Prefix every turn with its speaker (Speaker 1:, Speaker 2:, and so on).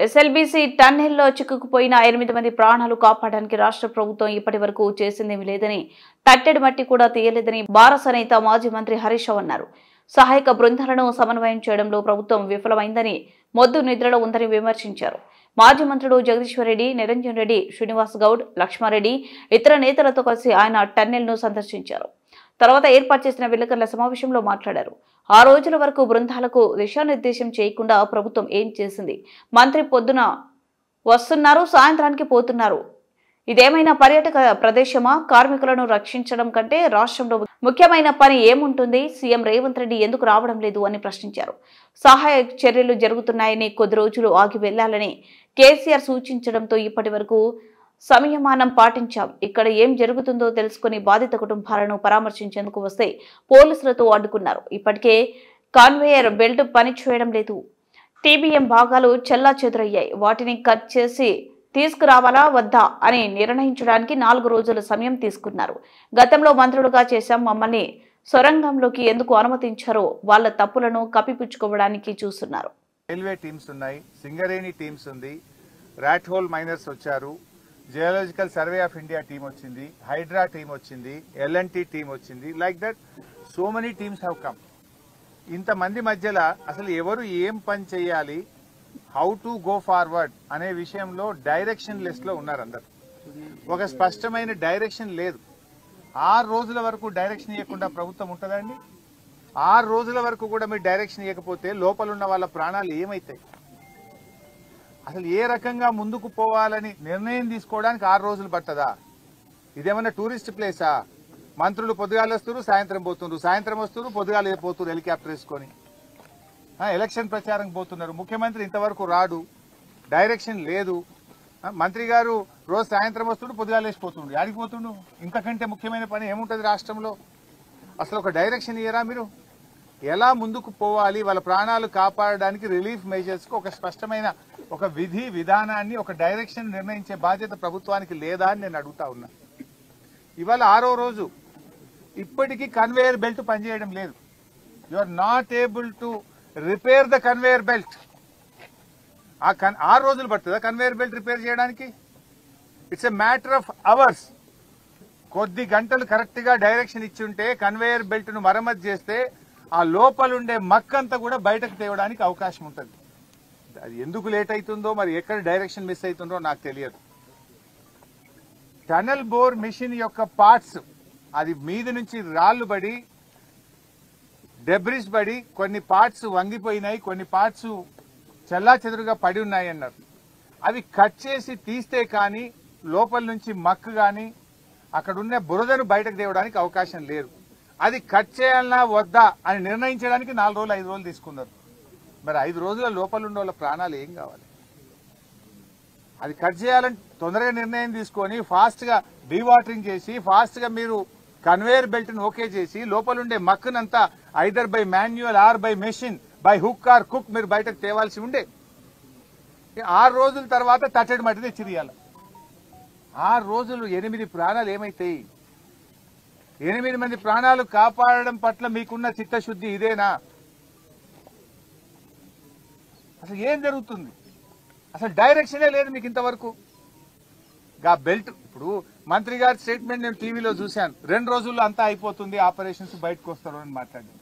Speaker 1: SLBC టన్నెల్లో చిక్కుకుపోయిన 8 మంది ప్రాణాలు కాపాడడానికి రాష్ట్ర ప్రభుత్వం ఇప్పటి వరకు చేసిందేమీ లేదని, తట్టెడు మట్టి కూడా తీయలేదని బారస నేత మాజీ మంత్రి హరీష్ రావు అన్నారు. సహాయక బృందాలను సమన్వయం చేయడంలో ప్రభుత్వం విఫలమైందని, మొద్దు నిద్రలో ఉందని విమర్శించారు. మాజీ మంత్రులు జగదీశ్వర్ రెడ్డి, నిరంజన్ రెడ్డి, శ్రీనివాస్ గౌడ్, లక్ష్మారెడ్డి ఇతర నేతలతో కలిసి ఆయన టన్నెల్ను సందర్శించారు. తర్వాత ఏర్పాటు చేసిన విలేకరుల సమావేశంలో మాట్లాడారు. 6 రోజుల వరకు బృందాలకు దిశానిర్దేశం చేయకుండా ప్రభుత్వం ఏం చేసింది? మంత్రి పొద్దున వస్తున్నారు, సాయంత్రానికి పోతున్నారు. ఇదేమైనా పర్యాటక ప్రదేశమా? కార్మికులను రక్షించడం కంటే రాష్ట్రంలో ముఖ్యమైన పని ఏముంటుంది? సీఎం రేవంత్ రెడ్డి ఎందుకు రావడం లేదు అని ప్రశ్నించారు. సహాయ చర్యలు జరుగుతున్నాయని, కొద్ది రోజులు ఆగి వెళ్లాలని కేసీఆర్ సూచించడంతో ఇప్పటి వరకు సంయమనం పాటించాం. ఇక్కడ ఏం జరుగుతుందో తెలుసుకుని బాధిత కుటుంబాలను పరామర్శించేందుకు వస్తే పోలీసులతో అడ్డుకున్నారు. ఇప్పటికే కాన్వేయర్ బెల్ట్ పనిచేయడం లేదు. టీబీఎం భాగాలు చెల్లాచెదురయ్యాయి. వాటిని కట్ చేసి తీసుకురావాలా వద్దా అని నిర్ణయించడానికి 4 రోజుల సమయం తీసుకున్నారు. గతంలో మంత్రులుగా చేశాం, మమ్మల్ని సొరంగంలోకి ఎందుకు అనుమతించారో వాళ్ళ తప్పులను కప్పిపుచ్చుకోవడానికి చూస్తున్నారు.
Speaker 2: రైల్వే టీమ్స్ ఉన్నాయి, సింగరేణి టీమ్స్ ఉంది, రాట్ హోల్ మైనర్స్ వచ్చారు, geological survey of India team వచ్చింది, హైడ్రా టీం వచ్చింది, ఎల్ఎన్టీ టీం వచ్చింది. Like that so many teams have come. ఇంతమంది మధ్యలో అసలు ఎవరు ఏం పని చేయాలి, హౌ టు గో ఫార్వర్డ్ అనే విషయంలో డైరెక్షన్ లెస్ లో ఉన్నారు అందరు. ఒక స్పష్టమైన డైరెక్షన్ లేదు. 6 రోజుల వరకు డైరెక్షన్ ఇవ్వకుండా ప్రభుత్వం ఉంటుందండి? 6 రోజుల వరకు కూడా మీరు డైరెక్షన్ ఇవ్వకపోతే లోపల ఉన్న వాళ్ళ ప్రాణాలు ఏమైతాయి? అసలు ఏ రకంగా ముందుకు పోవాలని నిర్ణయం తీసుకోవడానికి 6 రోజులు పట్టదా? ఇదేమన్నా టూరిస్ట్ ప్లేసా? మంత్రులు పొద్దుగాలు వస్తారు, సాయంత్రం పోతున్నారు, సాయంత్రం వస్తారు, పొద్దుగాలు పోతున్నారు హెలికాప్టర్ వేసుకొని. ఎలక్షన్ ప్రచారం పోతున్నారు. ముఖ్యమంత్రి ఇంతవరకు రాడు, డైరెక్షన్ లేదు. మంత్రి గారు రోజు సాయంత్రం వస్తుడు, పొద్దుగాలు వేసిపోతుండు. ఆడికి పోతుండు. ఇంతకంటే ముఖ్యమైన పని ఏముంటుంది రాష్ట్రంలో? అసలు ఒక డైరెక్షన్ ఇయ్యరా మీరు? ఎలా ముందుకు పోవాలి, వాళ్ళ ప్రాణాలు కాపాడడానికి రిలీఫ్ మెజర్స్ కు ఒక స్పష్టమైన ఒక విధి విధానాన్ని, ఒక డైరెక్షన్ నిర్ణయించే బాధ్యత ప్రభుత్వానికి లేదా అని నేను అడుగుతా ఉన్నా. ఇవాళ 6వ రోజు, ఇప్పటికీ కన్వేయర్ బెల్ట్ పనిచేయడం లేదు. You are not able to repair the conveyor belt. 6 రోజులు పడుతుందా కన్వేయర్ బెల్ట్ రిపేర్ చేయడానికి? It's a matter of hours. కొద్ది గంటలు కరెక్ట్ గా డైరెక్షన్ ఇచ్చి ఉంటే కన్వేయర్ బెల్ట్ ను మరమ్మతు చేస్తే ఆ లోపలుండే మక్కంతా కూడా బయటకు తేవడానికి అవకాశం ఉంటుంది. అది ఎందుకు లేట్ అవుతుందో, మరి ఎక్కడ డైరెక్షన్ మిస్ అవుతుందో నాకు తెలియదు. టనల్ బోర్ మిషన్ యొక్క పార్ట్స్, అది మీద నుంచి రాళ్లు పడి, డెబ్రిస్ పడి, కొన్ని పార్ట్స్ వంగిపోయినాయి, కొన్ని పార్ట్స్ చెల్లాచెదురుగా పడి ఉన్నాయి అన్నారు. అవి కట్ చేసి తీస్తే కానీ లోపల నుంచి మక్కు కానీ అక్కడున్న బురదను బయటకు తేవడానికి అవకాశం లేదు. అది కట్ చేయాలన్నా వద్దా అని నిర్ణయించడానికి 4 రోజులు 5 రోజులు తీసుకున్నారు. మరి 5 రోజుల లోపల ఉండే వాళ్ళ ప్రాణాలు ఏం కావాలి? అది కట్ చేయాలని తొందరగా నిర్ణయం తీసుకొని ఫాస్ట్ గా డీవాటరింగ్ చేసి, ఫాస్ట్ గా మీరు కన్వేయర్ బెల్ట్ ను ఓకే చేసి, లోపలుండే మక్కునంతా either by manual or by machine, by hook or కుక్ మీరు బయటకు తేవాల్సి ఉండే. 6 రోజుల తర్వాత తట్టెడు మట్టి తెచ్చిరియాలి. 6 రోజులు 8 ప్రాణాలు ఏమైతాయి? 8 మంది ప్రాణాలు కాపాడడం పట్ల మీకున్న చిత్తశుద్ధి ఇదేనా? అసలు ఏం జరుగుతుంది? అసలు డైరెక్షనే లేదు మీకు ఇంతవరకు. గా బెల్ట్, ఇప్పుడు మంత్రి గారి స్టేట్మెంట్ నేను టీవీలో చూశాను, 2 రోజుల్లో అంతా అయిపోతుంది, ఆపరేషన్స్ బయటకు వస్తారు అని మాట్లాడారు.